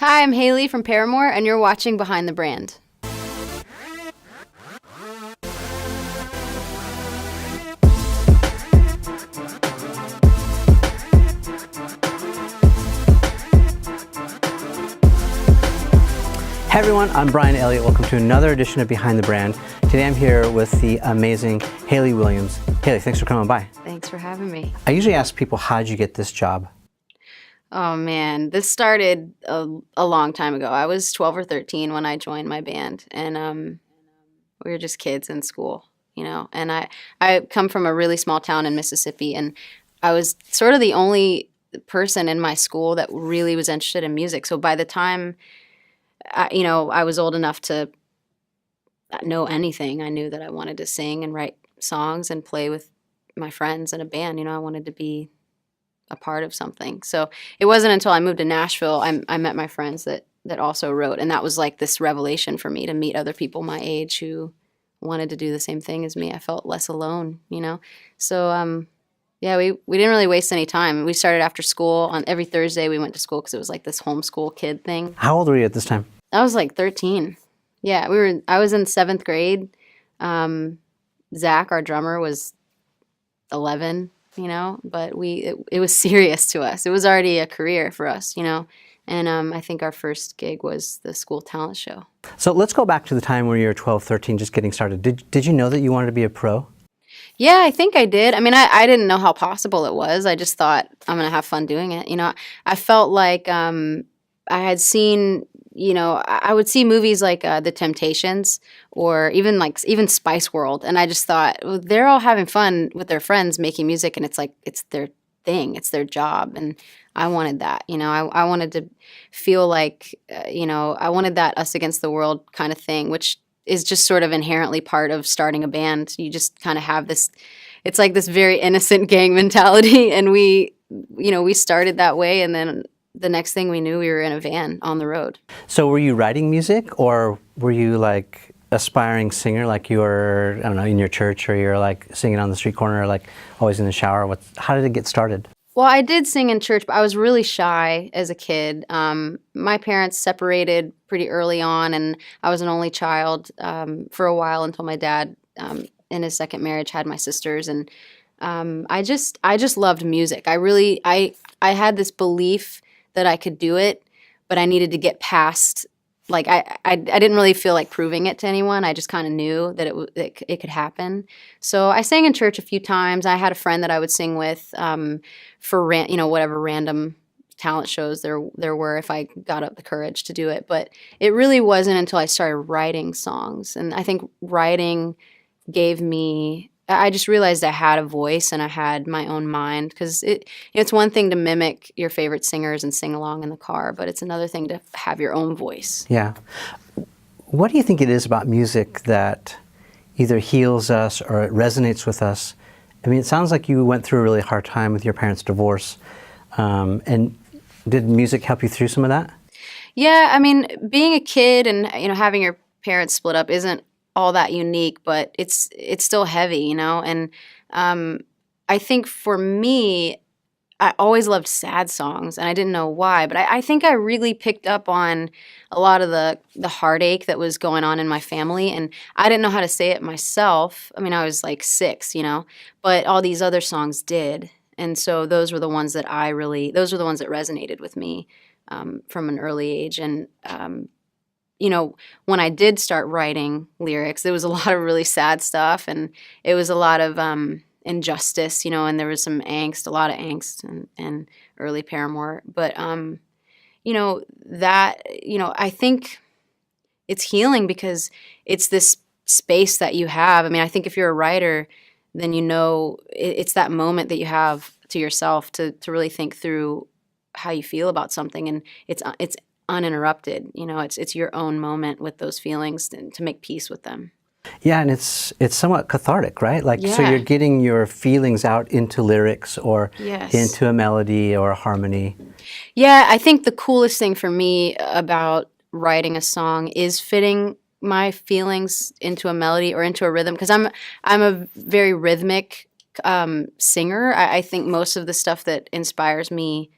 Hi, I'm Haley from Paramore, and you're watching Behind the Brand. Hey everyone, I'm Brian Elliott. Welcome to another edition of Behind the Brand. Today I'm here with the amazing Hayley Williams. Hayley, thanks for coming by. Thanks for having me. I usually ask people, how'd you get this job? Oh man, this started a long time ago. I was 12 or 13 when I joined my band, and we were just kids in school, And I come from a really small town in Mississippi, and I was sort of the only person in my school that really was interested in music. So by the time I was old enough to know anything, I knew that I wanted to sing and write songs and play with my friends in a band. I wanted to be a part of something. So it wasn't until I moved to Nashville, I met my friends that also wrote. And that was like this revelation for me, to meet other people my age who wanted to do the same thing as me. I felt less alone, So, yeah, we didn't really waste any time. We started after school. On every Thursday we went to school because it was like this homeschool kid thing. How old were you at this time? I was like 13. Yeah, I was in 7th grade. Zach, our drummer, was 11. But it was serious to us. It was already a career for us, And I think our first gig was the school talent show. So let's go back to the time where you were 12, 13, just getting started. Did you know that you wanted to be a pro? Yeah, I think I did. I mean, I didn't know how possible it was. I just thought, I'm going to have fun doing it. I felt like I had seen, I would see movies like The Temptations or even Spice World. And I just thought, well, they're all having fun with their friends making music. And it's like, it's their thing. It's their job. And I wanted that, I wanted to feel like, I wanted that us against the world kind of thing, which is just sort of inherently part of starting a band. You just kind of have this, it's like this very innocent gang mentality. And we started that way. And then the next thing we knew, we were in a van on the road. So were you writing music, or were you like aspiring singer, like you were, I don't know, in your church, or you're like singing on the street corner, or like always in the shower? How did it get started? Well, I did sing in church, but I was really shy as a kid. My parents separated pretty early on, and I was an only child for a while until my dad, in his second marriage, had my sisters. And I just loved music. I had this belief that I could do it, but I needed to get past. Like I didn't really feel like proving it to anyone. I just kind of knew that it could happen. So I sang in church a few times. I had a friend that I would sing with for whatever random talent shows there were, if I got up the courage to do it. But it really wasn't until I started writing songs, and I think writing gave me. I just realized I had a voice and I had my own mind, because it's one thing to mimic your favorite singers and sing along in the car, but it's another thing to have your own voice. Yeah. What do you think it is about music that either heals us or it resonates with us? I mean, it sounds like you went through a really hard time with your parents' divorce. And did music help you through some of that? Yeah, I mean, being a kid and having your parents split up isn't all that unique, but it's still heavy, and I think for me, I always loved sad songs, and I didn't know why, but I think I really picked up on a lot of the heartache that was going on in my family, and I didn't know how to say it myself. I mean, I was like 6, but all these other songs did, and so those were the ones that resonated with me from an early age. And when I did start writing lyrics, there was a lot of really sad stuff, and it was a lot of injustice, and there was a lot of angst and early Paramore. But, I think it's healing because it's this space that you have. I mean, I think if you're a writer, then it's that moment that you have to yourself to really think through how you feel about something, and it's uninterrupted. It's your own moment with those feelings and to make peace with them. Yeah, and it's somewhat cathartic, right? Like, yeah. So you're getting your feelings out into lyrics or Yes. into a melody or a harmony. Yeah, I think the coolest thing for me about writing a song is fitting my feelings into a melody or into a rhythm, because I'm a very rhythmic singer. I think most of the stuff that inspires me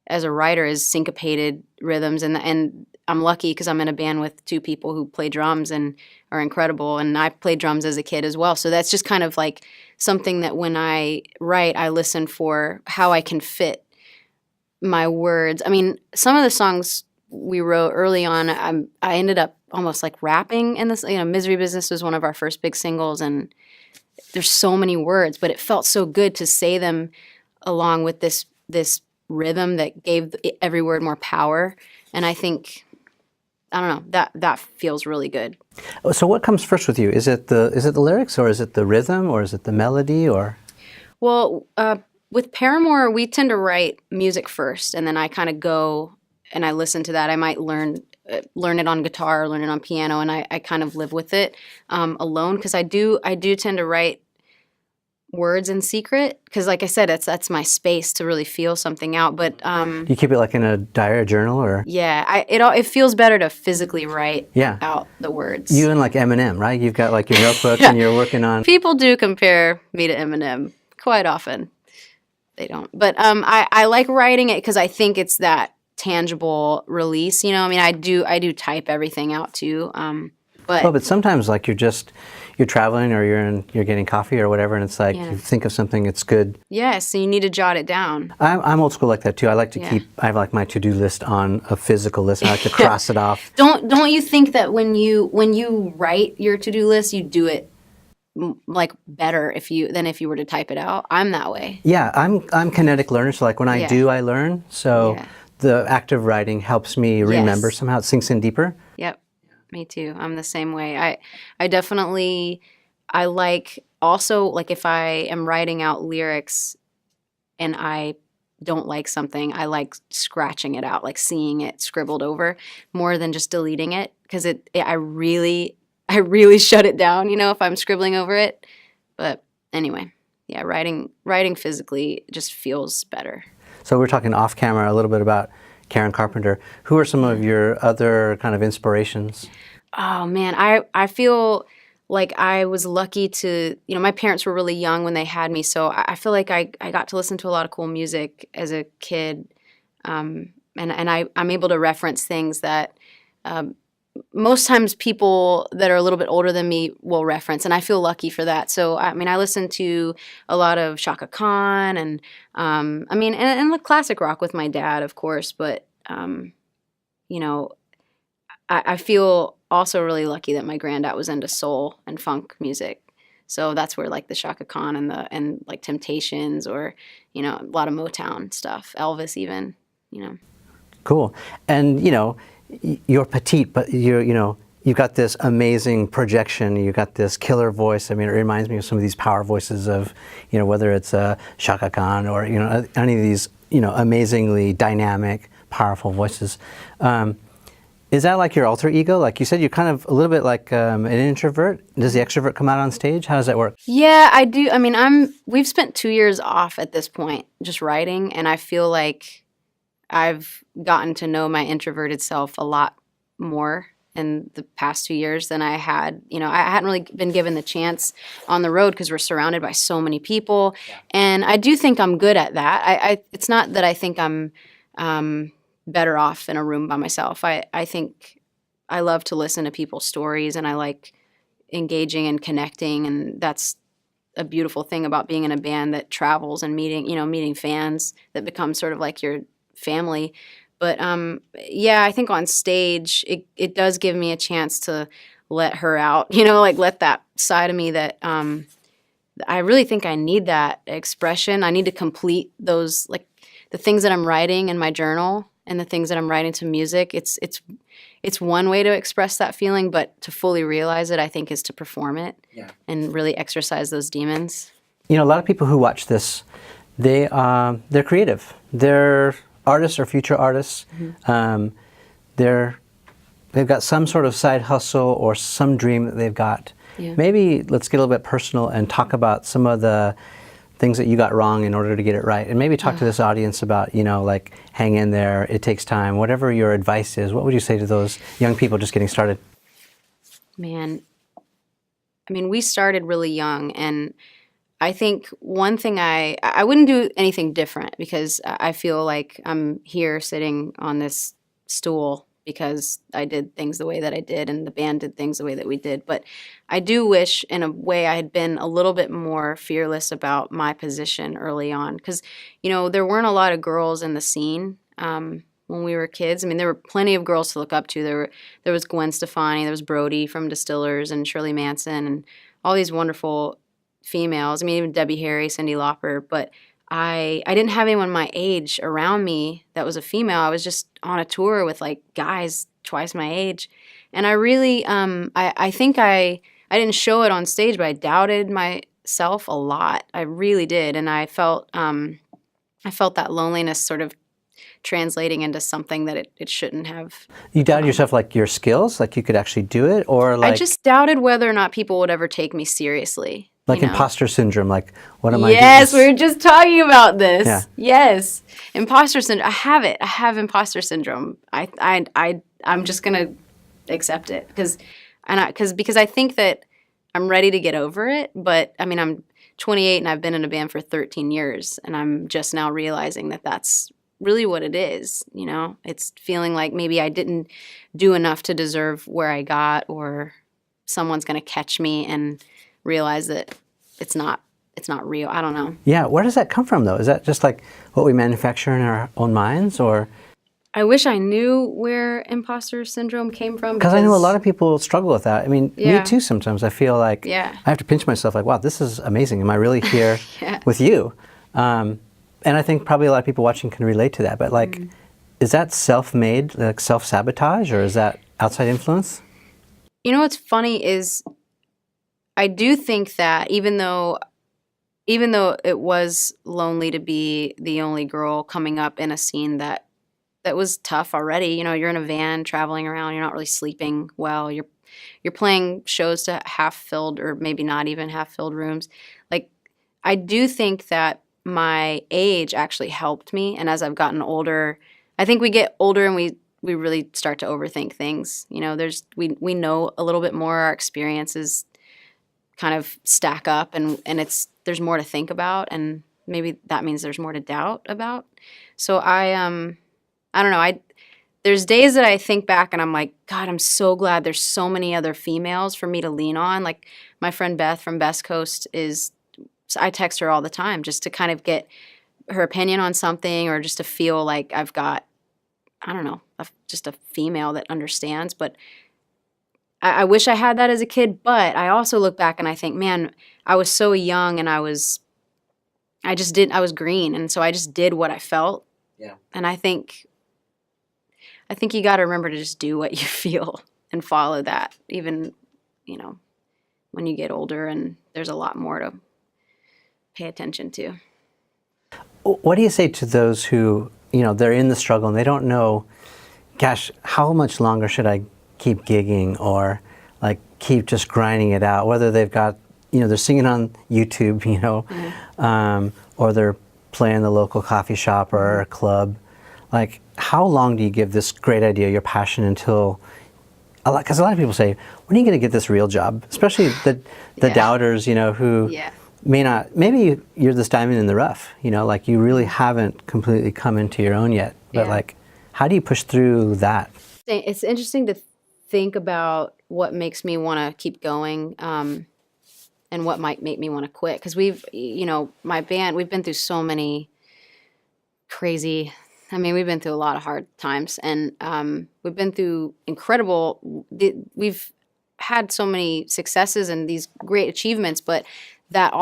as a writer is syncopated rhythms, and I'm lucky because I'm in a band with two people who play drums and are incredible, and I played drums as a kid as well. So that's just kind of like something that when I write, I listen for how I can fit my words. I mean, some of the songs we wrote early on, I ended up almost like rapping in this. Misery Business was one of our first big singles, and there's so many words, but it felt so good to say them along with this rhythm that gave every word more power. And I think, I don't know, that feels really good. So what comes first with you? Is it the lyrics, or is it the rhythm, or is it the melody, or? Well, with Paramore, we tend to write music first, and then I kind of go and I listen to that. I might learn it on guitar, or learn it on piano, and I kind of live with it alone, because I do tend to write words in secret, because like I said, that's my space to really feel something out. But You keep it like in a diary or journal, or? yeah, it feels better to physically write Yeah. out the words. You and like Eminem, right? You've got like your notebook Yeah. and you're working on. People do compare me to Eminem quite often. They don't, but I like writing it because I think it's that tangible release. I mean, I do type everything out too. But sometimes like you're traveling, or you're getting coffee or whatever, and it's like you think of something, it's good. Yes, so you need to jot it down. I'm old school like that too. I like to I have like my to-do list on a physical list. I like to cross it off. Don't you think that when you write your to-do list, you do it like better than if you were to type it out? I'm that way. Yeah, I'm kinetic learner, so like when I do, I learn. So the act of writing helps me remember somehow. It sinks in deeper. Yep. Me too. I'm the same way. I definitely, I like also, like if I am writing out lyrics and I don't like something, I like scratching it out, like seeing it scribbled over more than just deleting it, because I really shut it down, if I'm scribbling over it. But anyway, yeah, writing physically just feels better. So we're talking off camera a little bit about Karen Carpenter. Who are some of your other kind of inspirations? Oh man, I feel like I was lucky to, my parents were really young when they had me, so I feel like I got to listen to a lot of cool music as a kid, and I'm able to reference things that most times people that are a little bit older than me will reference, and I feel lucky for that. So I mean, I listen to a lot of Shaka Khan, and and the classic rock with my dad, of course. But I feel also really lucky that my granddad was into soul and funk music. So that's where like the Shaka Khan and like Temptations, or a lot of Motown stuff, Elvis even. Cool. And you're petite, but you've got this amazing projection. You've got this killer voice. I mean, it reminds me of some of these power voices of, whether it's Shaka Khan or, any of these, amazingly dynamic, powerful voices. Is that like your alter ego? Like you said, you're kind of a little bit like an introvert. Does the extrovert come out on stage? How does that work? Yeah, I do. I mean, we've spent 2 years off at this point just writing, and I feel like I've gotten to know my introverted self a lot more in the past 2 years than I had. I hadn't really been given the chance on the road because we're surrounded by so many people. Yeah. And I do think I'm good at that. It's not that I think I'm better off in a room by myself. I think I love to listen to people's stories, and I like engaging and connecting, and that's a beautiful thing about being in a band that travels and meeting fans that become sort of like your family. But I think on stage it does give me a chance to let her out, like let that side of me that I really think I need that expression. I need to complete those, like the things that I'm writing in my journal and the things that I'm writing to music. It's one way to express that feeling, but to fully realize it, I think, is to perform it and really exercise those demons. A lot of people who watch this, they're creative. They're artists or future artists. Mm-hmm. They've got some sort of side hustle or some dream that they've got. Yeah. Maybe let's get a little bit personal and talk about some of the things that you got wrong in order to get it right. And maybe talk to this audience about, like hang in there, it takes time, whatever your advice is. What would you say to those young people just getting started? Man, I mean, we started really young, and I think one thing I wouldn't do anything different, because I feel like I'm here sitting on this stool because I did things the way that I did and the band did things the way that we did. But I do wish, in a way, I had been a little bit more fearless about my position early on because, there weren't a lot of girls in the scene when we were kids. I mean, there were plenty of girls to look up to. There was Gwen Stefani, there was Brody from Distillers, and Shirley Manson, and all these wonderful females. I mean, even Debbie Harry, Cyndi Lauper. But I didn't have anyone my age around me that was a female. I was just on a tour with like guys twice my age, and I really I think I didn't show it on stage, but I doubted myself a lot. I really did, and I felt that loneliness sort of translating into something that it shouldn't have. You doubted yourself, like your skills, like you could actually do it, or like I just doubted whether or not people would ever take me seriously. like imposter syndrome, like what am I doing? Yes, we were just talking about this. Yeah. Yes, imposter syndrome. I have it. I have imposter syndrome. I'm just gonna accept it because I think that I'm ready to get over it. But I mean, I'm 28 and I've been in a band for 13 years, and I'm just now realizing that that's really what it is. It's feeling like maybe I didn't do enough to deserve where I got, or someone's gonna catch me and realize that it's not real. I don't know. Yeah, where does that come from though? Is that just like what we manufacture in our own minds, or? I wish I knew where imposter syndrome came from. Because I know a lot of people struggle with that. I mean, Yeah. me too sometimes. I feel like Yeah. I have to pinch myself like, wow, this is amazing. Am I really here Yeah. with you? And I think probably a lot of people watching can relate to that. But like, is that self-made, like self-sabotage, or is that outside influence? What's funny is I do think that even though it was lonely to be the only girl coming up in a scene that was tough already, you're in a van traveling around, you're not really sleeping well, you're playing shows to half filled or maybe not even half filled rooms. Like, I do think that my age actually helped me, and as I've gotten older, I think we get older and we really start to overthink things. We know a little bit more, our experiences kind of stack up, and there's more to think about, and maybe that means there's more to doubt about. So I don't know. There's days that I think back and I'm like, God, I'm so glad there's so many other females for me to lean on. Like my friend Beth from Best Coast I text her all the time just to kind of get her opinion on something, or just to feel like I've got, I don't know, just a female that understands. But I wish I had that as a kid, but I also look back and I think, man, I was so young and I was green, and so I just did what I felt. Yeah. And I think you got to remember to just do what you feel and follow that, even, when you get older and there's a lot more to pay attention to. What do you say to those who, they're in the struggle and they don't know, gosh, how much longer should I keep gigging, or like keep just grinding it out, whether they've got, they're singing on YouTube, or they're playing the local coffee shop or a club. Like, how long do you give this great idea, your passion, until, because a lot of people say, when are you going to get this real job? Especially the doubters, who maybe you're this diamond in the rough, like you really haven't completely come into your own yet. But like, how do you push through that? It's interesting to think about what makes me want to keep going, and what might make me want to quit. Because my band, we've been through so many crazy, we've been through a lot of hard times, and we've been through we've had so many successes and these great achievements, but that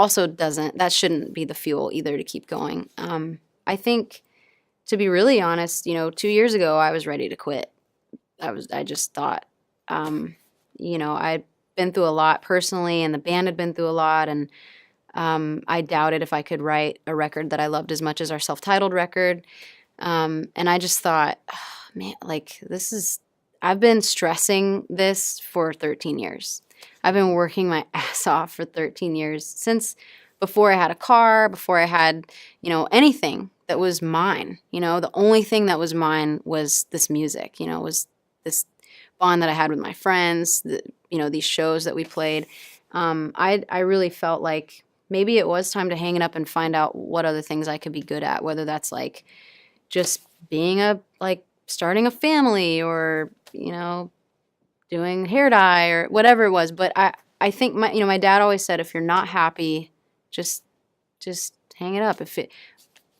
shouldn't be the fuel either to keep going. I think, to be really honest, 2 years ago, I was ready to quit. I just thought, I'd been through a lot personally, and the band had been through a lot, and I doubted if I could write a record that I loved as much as our self-titled record. And I just thought, oh, man, like I've been stressing this for 13 years. I've been working my ass off for 13 years, since before I had a car, before I had, anything that was mine. The only thing that was mine was this music, was this bond that I had with my friends, these shows that we played. I really felt like maybe it was time to hang it up and find out what other things I could be good at, whether that's like just being a starting a family or, doing hair dye or whatever it was. But I think my dad always said, if you're not happy, just hang it up.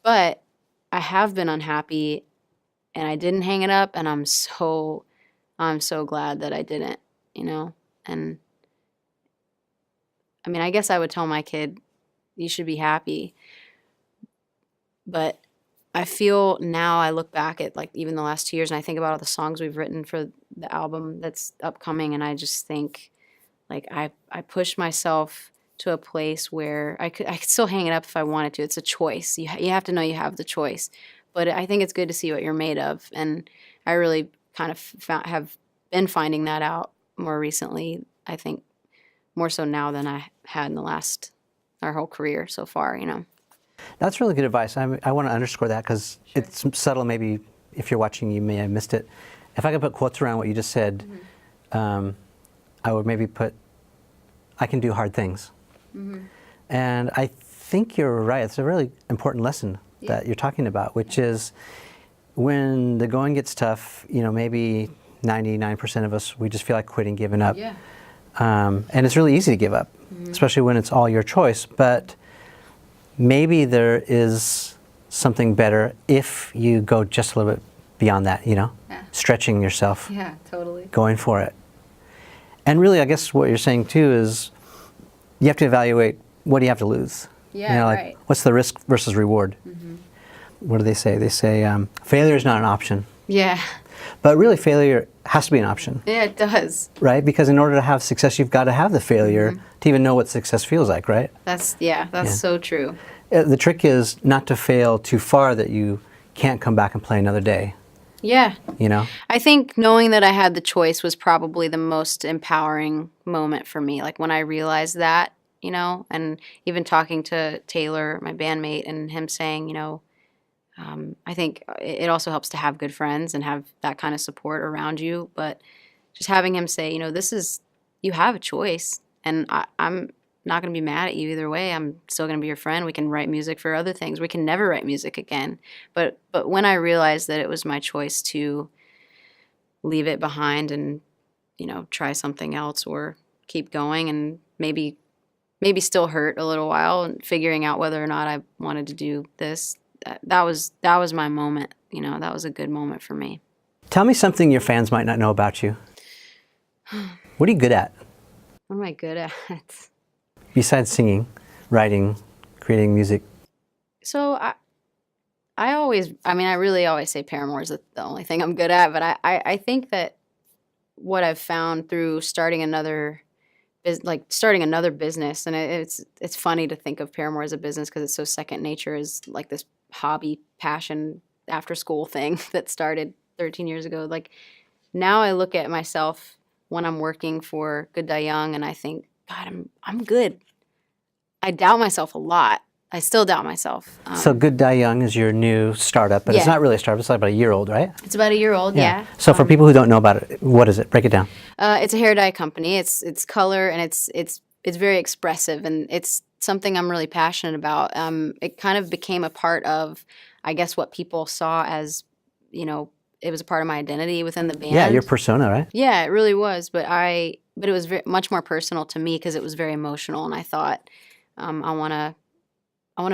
But I have been unhappy and I didn't hang it up, and I'm so glad that I didn't, and I mean, I guess I would tell my kid, you should be happy. But I feel now, I look back at like even the last 2 years and I think about all the songs we've written for the album that's upcoming, and I just think like I pushed myself to a place where I could still hang it up if I wanted to. It's a choice. You have to know you have the choice. But I think it's good to see what you're made of, and I really kind of have been finding that out more recently. I think more so now than I had in our whole career so far. That's really good advice. I want to underscore that because it's subtle. Maybe if you're watching, you may have missed it. If I could put quotes around what you just said, I would maybe put, I can do hard things. And I think you're right. It's a really important lesson that you're talking about, which is when the going gets tough, maybe 99% of us, we just feel like quitting, giving up. Yeah. And it's really easy to give up, especially when it's all your choice. But maybe there is something better if you go just a little bit beyond that, stretching yourself. Yeah, totally. Going for it. And really, I guess what you're saying too is you have to evaluate, what do you have to lose? Yeah, right. What's the risk versus reward? What do they say? They say failure is not an option. Yeah. But really, failure has to be an option. Yeah, it does. Right? Because in order to have success, you've got to have the failure to even know what success feels like, right? That's so true. The trick is not to fail too far that you can't come back and play another day. Yeah. I think knowing that I had the choice was probably the most empowering moment for me. Like when I realized that, and even talking to Taylor, my bandmate, and him saying, I think it also helps to have good friends and have that kind of support around you. But just having him say, you have a choice, and I'm not going to be mad at you either way. I'm still going to be your friend. We can write music for other things. We can never write music again. But when I realized that it was my choice to leave it behind and, try something else or keep going and maybe still hurt a little while and figuring out whether or not I wanted to do this, that was my moment. That was a good moment for me. Tell me something your fans might not know about you. What are you good at? What am I good at? Besides singing, writing, creating music. So I really always say Paramore is the only thing I'm good at, but I think that what I've found through starting another business, and it's funny to think of Paramore as a business because it's so second nature, is like this hobby, passion, after school thing that started 13 years ago. Like now I look at myself when I'm working for Good Die Young and I think, God, I'm good. I doubt myself a lot. I still doubt myself. So Good Die Young is your new startup, but it's not really a startup. It's like about a year old, right? It's about a year old, yeah. So for people who don't know about it, what is it? Break it down. It's a hair dye company. It's color and it's very expressive, and it's something I'm really passionate about. It kind of became a part of, I guess, what people saw as, it was a part of my identity within the band. Yeah, your persona, right? Yeah, it really was. But it was much more personal to me because it was very emotional, and I thought, I want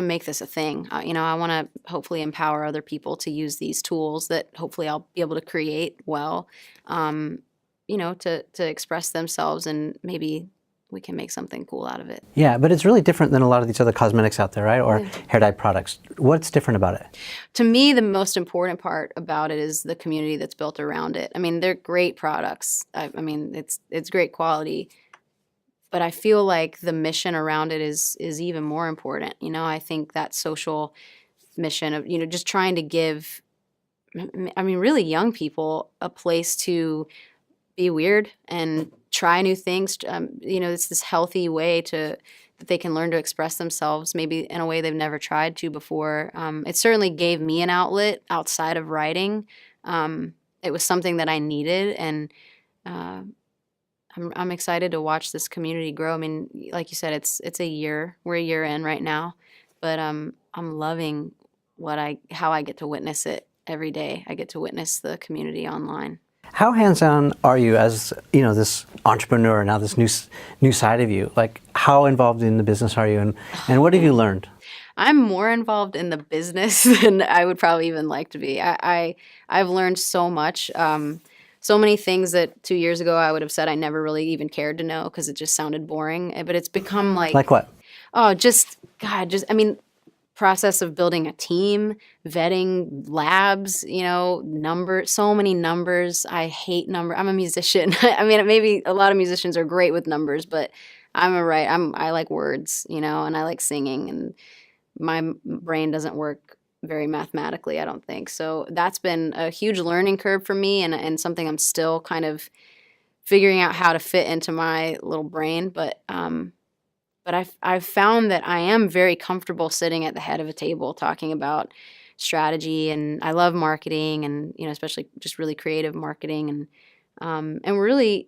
to make this a thing. I want to hopefully empower other people to use these tools that hopefully I'll be able to create well, to express themselves, and maybe we can make something cool out of it. Yeah, but it's really different than a lot of these other cosmetics out there, right? Or hair dye products. What's different about it? To me, the most important part about it is the community that's built around it. I mean, they're great products. I mean, it's great quality. But I feel like the mission around it is even more important. I think that social mission of, just trying to give, really young people a place to be weird and try new things. It's this healthy way that they can learn to express themselves, maybe in a way they've never tried to before. It certainly gave me an outlet outside of writing. It was something that I needed, and I'm excited to watch this community grow. I mean, like you said, it's a year. We're a year in right now, but I'm loving how I get to witness it every day. I get to witness the community online. How hands-on are you as, you know, this entrepreneur, now this new side of you? Like, how involved in the business are you, and what have you learned? I'm more involved in the business than I would probably even like to be. I've learned so much, so many things that 2 years ago I would have said I never really even cared to know because it just sounded boring. But it's become Like what? oh, just God, just I mean, process of building a team, vetting labs, so many numbers. I hate number. I'm a musician. I mean, maybe a lot of musicians are great with numbers, but I like words, and I like singing, and my brain doesn't work very mathematically, I don't think. So that's been a huge learning curve for me, and something I'm still kind of figuring out how to fit into my little brain. But I've found that I am very comfortable sitting at the head of a table talking about strategy, and I love marketing, and especially just really creative marketing, and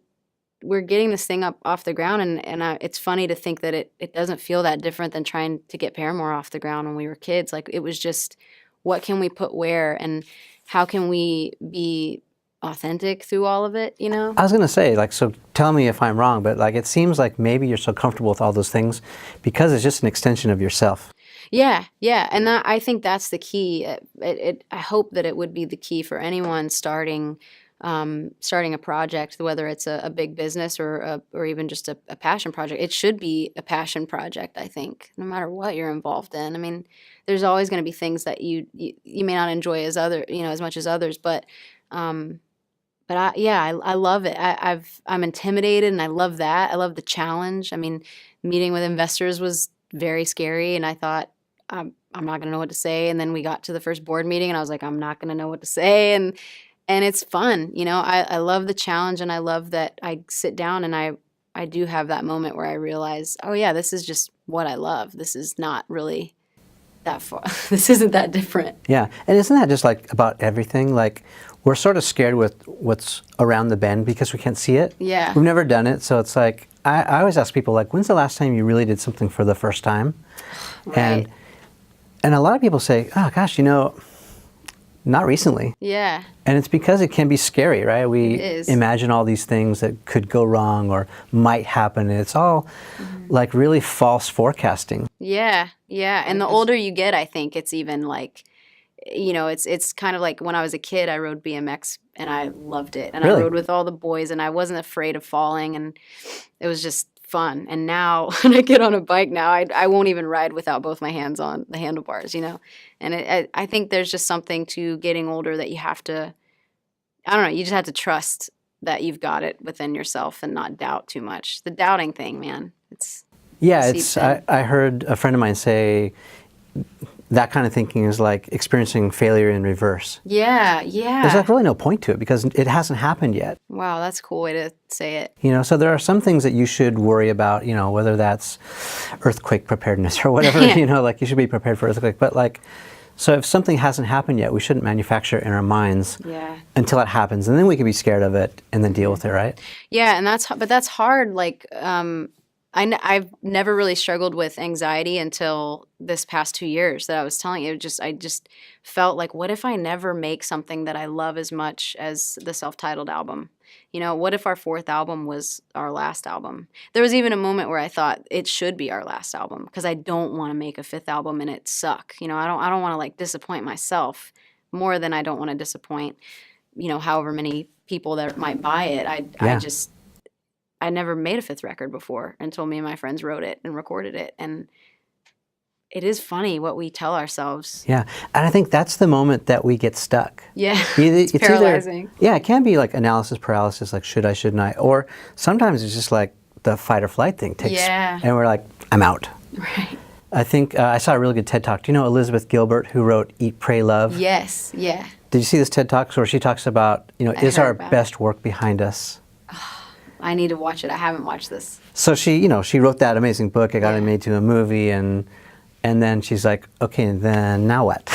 we're getting this thing up off the ground, and it's funny to think that it doesn't feel that different than trying to get Paramore off the ground when we were kids. Like, it was just, what can we put where, and how can we be authentic through all of it, I was going to say, like, so tell me if I'm wrong, but like, it seems like maybe you're so comfortable with all those things because it's just an extension of yourself. Yeah, and I think that's the key. I hope that it would be the key for anyone starting a project, whether it's a big business or even just a passion project. It should be a passion project, I think, no matter what you're involved in. I mean, there's always going to be things that you may not enjoy as much as others, but I love it. I'm intimidated, and I love that. I love the challenge. I mean, meeting with investors was very scary, and I thought, I'm not going to know what to say. And then we got to the first board meeting, and I was like, I'm not going to know what to say. And it's fun. I love the challenge, and I love that I sit down and I do have that moment where I realize, oh yeah, this is just what I love. This is not really that far. This isn't that different. Yeah, and isn't that just like about everything? Like, we're sort of scared with what's around the bend because we can't see it. Yeah. We've never done it, so it's like, I always ask people, like, when's the last time you really did something for the first time? Right. And a lot of people say, oh gosh, not recently. Yeah. And it's because it can be scary, right? We It is. imagine all these things that could go wrong or might happen, and it's all like really false forecasting. Yeah. And the older you get, I think it's even like, it's kind of like when I was a kid, I rode BMX and I loved it. And Really? I rode with all the boys, and I wasn't afraid of falling, and it was just fun. And now when I get on a bike now, I won't even ride without both my hands on the handlebars, And I think there's just something to getting older that you have to, I don't know, you just have to trust that you've got it within yourself and not doubt too much. The doubting thing, man, Yeah, seeps in. I heard a friend of mine say that kind of thinking is like experiencing failure in reverse. Yeah. There's like really no point to it because it hasn't happened yet. Wow, that's a cool way to say it. So there are some things that you should worry about, whether that's earthquake preparedness or whatever, Yeah. like you should be prepared for earthquake. But like, so if something hasn't happened yet, we shouldn't manufacture it in our minds until it happens. And then we can be scared of it and then deal with it, right? Yeah, and that's hard. Like, I've never really struggled with anxiety until this past 2 years that I was telling you. I just felt like, what if I never make something that I love as much as the self-titled album? What if our fourth album was our last album? There was even a moment where I thought it should be our last album because I don't want to make a fifth album and it suck. I don't want to like disappoint myself more than I don't want to disappoint, however many people that might buy it. I never made a fifth record before until me and my friends wrote it and recorded it. And it is funny what we tell ourselves. Yeah. And I think that's the moment that we get stuck. Yeah. It's paralyzing. It can be like analysis paralysis, like should I, shouldn't I? Or sometimes it's just like the fight or flight thing takes, and we're like, I'm out. Right. I think I saw a really good TED Talk. Do you know Elizabeth Gilbert, who wrote Eat, Pray, Love? Yes. Yeah. Did you see this TED Talk where she talks about, is our best work behind us? I need to watch it. I haven't watched this. So she wrote that amazing book. It got it made to a movie, and then she's like, okay, then now what?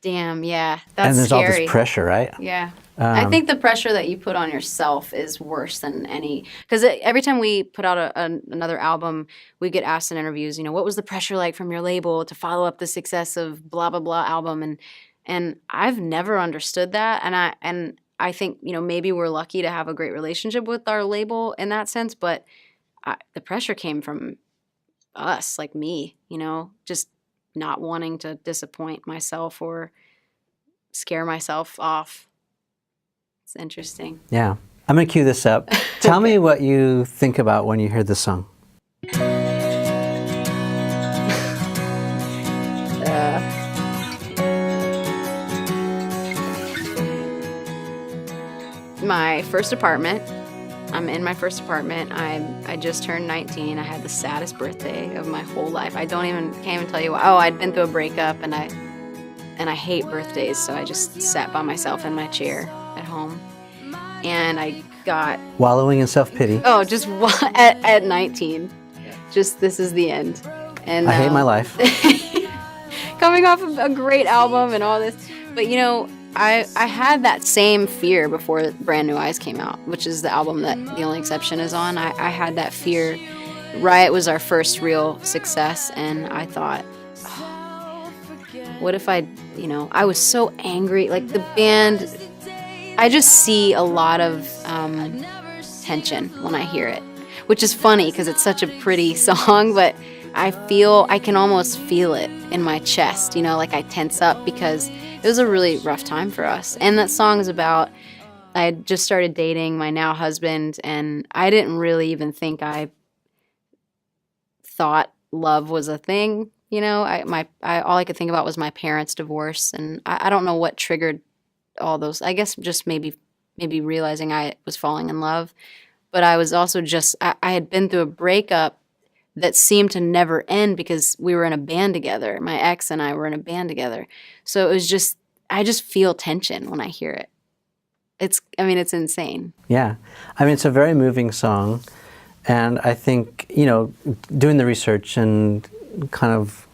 Damn, yeah. That's and there's scary. all this pressure, right? Yeah. I think the pressure that you put on yourself is worse than any, because every time we put out another album, we get asked in interviews, what was the pressure like from your label to follow up the success of blah, blah, blah album? And I've never understood that. And I think, maybe we're lucky to have a great relationship with our label in that sense, but the pressure came from us, like me, just not wanting to disappoint myself or scare myself off. It's interesting. Yeah. I'm going to cue this up. Tell me what you think about when you hear this song. My first apartment. I'm in my first apartment. I just turned 19. I had the saddest birthday of my whole life. Can't even tell you why. Oh, I'd been through a breakup, and I hate birthdays, so I just sat by myself in my chair at home. And I got wallowing in self-pity. Oh, just at 19. Just this is the end. And I hate my life. Coming off of a great album and all this, but I had that same fear before Brand New Eyes came out, which is the album that The Only Exception is on. I had that fear. Riot was our first real success, and I thought, what if I was so angry. Like the band, I just see a lot of tension when I hear it, which is funny because it's such a pretty song, but I can almost feel it in my chest, like I tense up because it was a really rough time for us. And that song is about, I had just started dating my now husband, and I didn't really even think I thought love was a thing. All I could think about was my parents' divorce, and I don't know what triggered all those. I guess just maybe realizing I was falling in love, but I was also I had been through a breakup that seemed to never end because we were in a band together. My ex and I were in a band together. So it was I just feel tension when I hear it. It's insane. Yeah. It's a very moving song. And I think, doing the research and kind of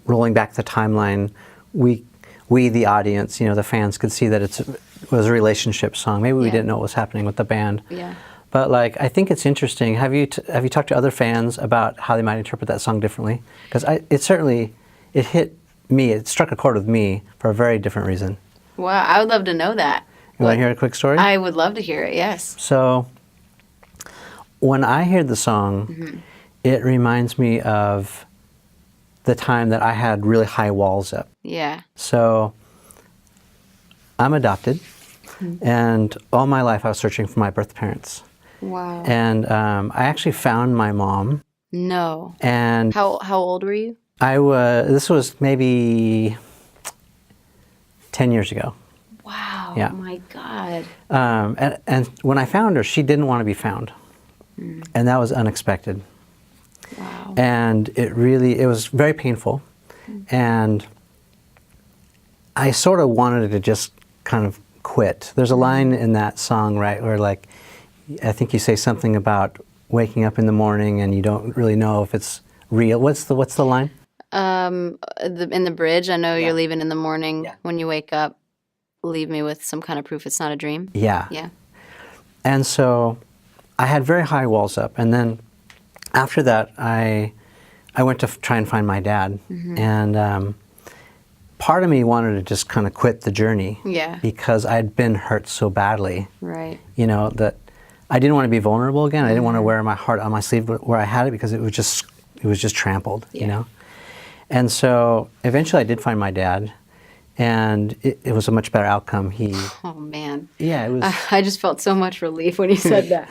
rolling back the timeline, we the audience, the fans could see that it was a relationship song. Maybe we didn't know what was happening with the band. Yeah. But I think it's interesting. Have you talked to other fans about how they might interpret that song differently? Because it hit me. It struck a chord with me for a very different reason. Wow, I would love to know that. You want to hear a quick story? I would love to hear it. Yes. So, when I hear the song, it reminds me of the time that I had really high walls up. Yeah. So, I'm adopted, and all my life I was searching for my birth parents. Wow. And I actually found my mom. No. And how old were you? This was maybe 10 years ago. Wow. Yeah. Oh my God. And when I found her, she didn't want to be found. And that was unexpected. Wow. And it was very painful. And I sort of wanted to just kind of quit. There's a line in that song, right, where I think you say something about waking up in the morning and you don't really know if it's real. What's the line? In the bridge, I know you're leaving in the morning. Yeah. When you wake up, leave me with some kind of proof it's not a dream. Yeah. Yeah. And so I had very high walls up. And then after that, I went to try and find my dad. And part of me wanted to just kind of quit the journey. Yeah. Because I'd been hurt so badly. Right. That I didn't want to be vulnerable again. I didn't want to wear my heart on my sleeve where I had it because it was just trampled, And so eventually I did find my dad, and it was a much better outcome. Oh man. Yeah, it was. I just felt so much relief when you said that.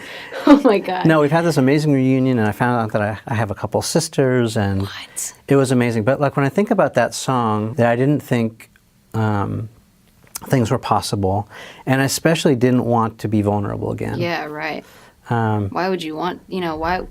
Oh my God. No, we've had this amazing reunion, and I found out that I have a couple sisters, and it was amazing. But when I think about that song, that I didn't think things were possible, and I especially didn't want to be vulnerable again. Yeah, right. Why would you want?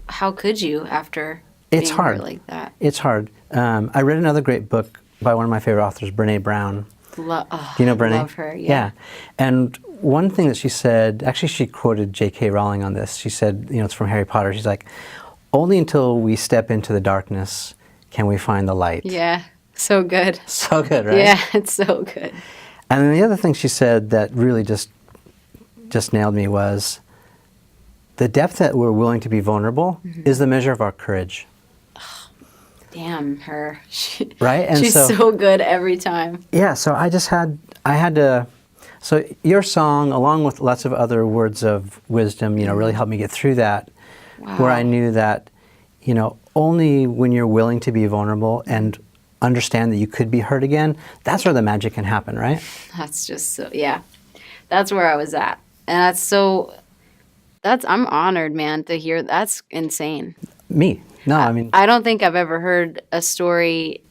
How could you after? It's hard. Like that. It's hard. I read another great book by one of my favorite authors, Brene Brown. Do you know Brene? Love her, yeah. And one thing that she said, actually she quoted J.K. Rowling on this. She said, it's from Harry Potter. She's like, only until we step into the darkness can we find the light. Yeah, so good. So good, right? Yeah, it's so good. And then the other thing she said that really just nailed me was, the depth that we're willing to be vulnerable is the measure of our courage. Damn her. right? And She's so good every time. yeah, so I had to, so your song, along with lots of other words of wisdom, really helped me get through that, where I Wow. knew that, only when you're willing to be vulnerable and understand that you could be hurt again, that's where the magic can happen, right? That's just so, yeah. That's where I was at. And I'm honored, man, to hear. That's insane. Me. No, I mean, I don't think I've ever heard a story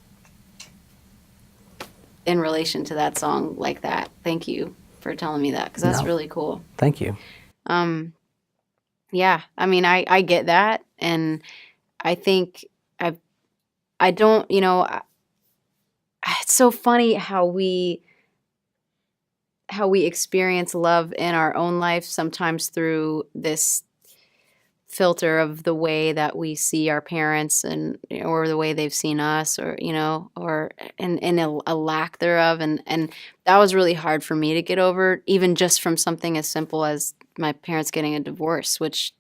in relation to that song like that. Thank you for telling me that, because that's No. really cool. Thank you. Yeah, I mean, I get that, and I think I don't, it's so funny how we experience love in our own life, sometimes through this filter of the way that we see our parents, and or the way they've seen us, or or and a lack thereof, and that was really hard for me to get over, even just from something as simple as my parents getting a divorce, which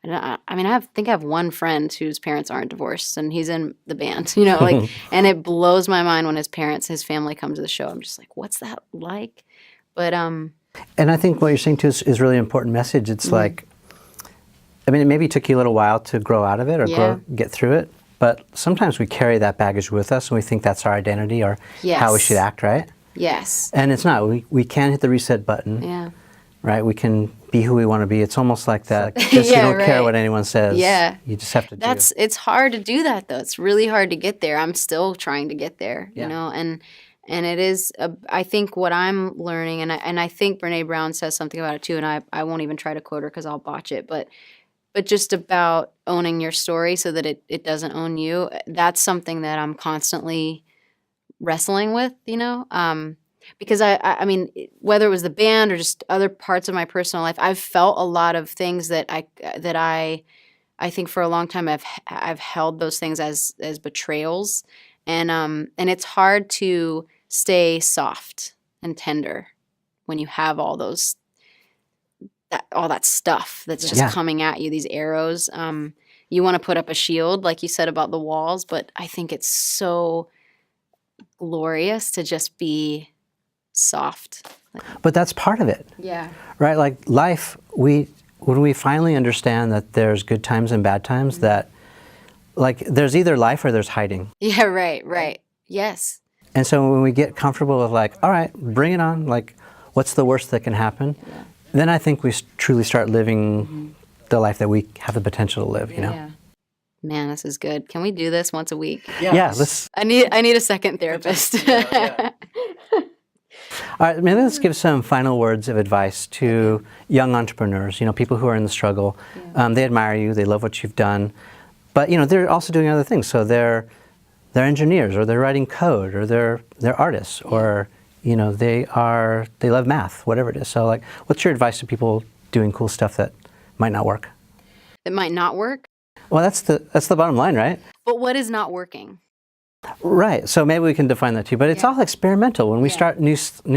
I mean, think I have one friend whose parents aren't divorced, and he's in the band, like, and it blows my mind when his family come to the show. I'm just like, what's that like? But And I think what you're saying too is really important message. It's like, I mean, it maybe took you a little while to grow out of it or Yeah. get through it, but sometimes we carry that baggage with us and we think that's our identity or how we Yes. should act, right? yes, And it's not. We can hit the reset button, yeah, right? We can be who we want to be. It's almost like that. Just Yeah, you don't care right. what anyone says. Yeah. You just have to do. it's hard to do that though. It's really hard to get there. I'm still trying to get there, Yeah. and it is. I think what I'm learning, and I think Brene Brown says something about it too, and I won't even try to quote her because I'll botch it, but just about owning your story so that it doesn't own you. That's something that I'm constantly wrestling with, because I mean, whether it was the band or just other parts of my personal life, I've felt a lot of things that I think for a long time I've held those things as betrayals, and it's hard to stay soft and tender when you have all that stuff that's just Yeah. coming at you, these arrows. You want to put up a shield, like you said about the walls, but I think it's so glorious to just be soft. But that's part of it, Yeah. right? Like life, when we finally understand that there's good times and bad times, that like there's either life or there's hiding. Yeah, right. Yes. And so when we get comfortable with like, all right, bring it on, like what's the worst that can happen? Yeah. Then I think we truly start living the life that we have the potential to live, Yeah. Man, this is good. Can we do this once a week? Yeah, let's, I need a second therapist. all right, maybe let's give some final words of advice to young entrepreneurs, people who are in the struggle. They admire you, they love what you've done, but they're also doing other things. So they're engineers, or they're writing code, or they're artists, or they love math, whatever it is. So like, what's your advice to people doing cool stuff that might not work? It might not work, Well, that's the bottom line, right? but what is not working? Right. So maybe we can define that too. But it's all experimental. When we start new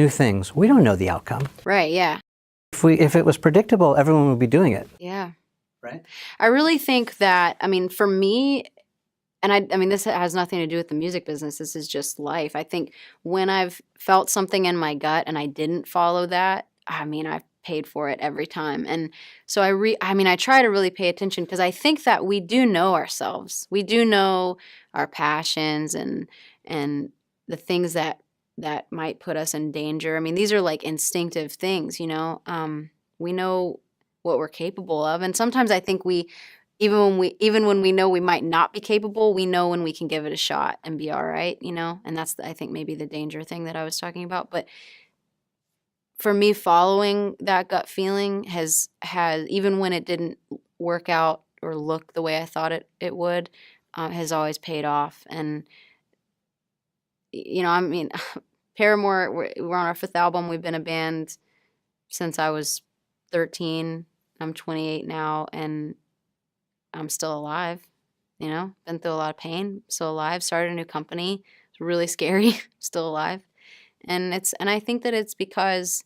things, we don't know the outcome. Right, yeah. If it was predictable, everyone would be doing it. Yeah. Right. I really think that, I mean, for me, and I mean, this has nothing to do with the music business. This is just life. I think when I've felt something in my gut and I didn't follow that, I mean, I've paid for it every time. And so I try to really pay attention, because I think that we do know ourselves. We do know our passions and the things that might put us in danger. I mean, these are like instinctive things, we know what we're capable of. And sometimes I think even when we know we might not be capable, we know when we can give it a shot and be all right, and that's I think maybe the danger thing that I was talking about. But for me, following that gut feeling has even when it didn't work out or look the way I thought it would, has always paid off. And I mean, Paramore, we're on our 5th album. We've been a band since I was 13. I'm 28 now, and I'm still alive. Been through a lot of pain, still alive. Started a new company. It's really scary, still alive. And I think that it's because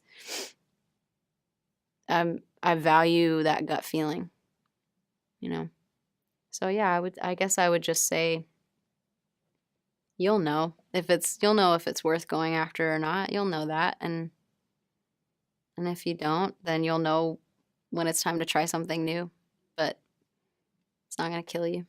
I value that gut feeling. So yeah, I guess I would just say you'll know if it's worth going after or not. You'll know that, and if you don't, then you'll know when it's time to try something new. But it's not going to kill you.